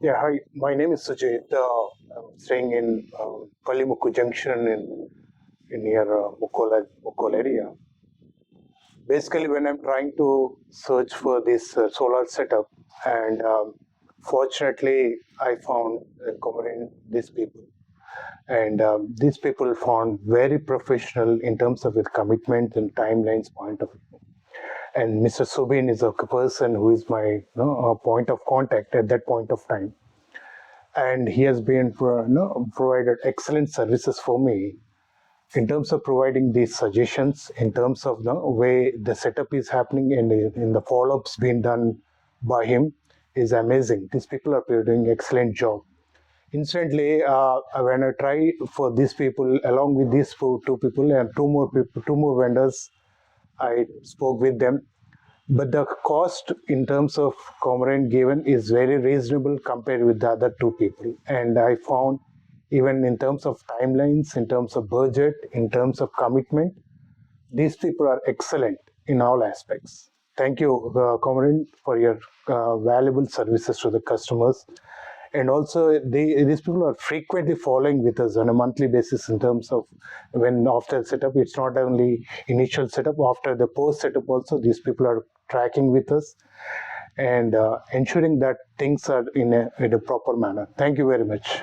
Yeah, hi. My name is Sujeeth. I'm staying in Kallimukku Junction in near Mukkol area. Basically, when I'm trying to search for this solar setup, and fortunately, I found Comorin, these people. And these people found very professional in terms of with commitment and timelines point of view. And Mr. Subin is a person who is my point of contact at that point of time, and he has been provided excellent services for me in terms of providing these suggestions, in terms of the way the setup is happening and in the follow-ups being done by him is amazing. These people are doing excellent job. Instantly, when I try for these people, along with these two people and two more vendors, I spoke with them, but the cost in terms of Comorin given is very reasonable compared with the other two people. And I found even in terms of timelines, in terms of budget, in terms of commitment, these people are excellent in all aspects. Thank you, Comorin, for your valuable services to the customers. And also, these people are frequently following with us on a monthly basis in terms of when after setup, it's not only initial setup, after the post setup also, these people are tracking with us and ensuring that things are in a proper manner. Thank you very much.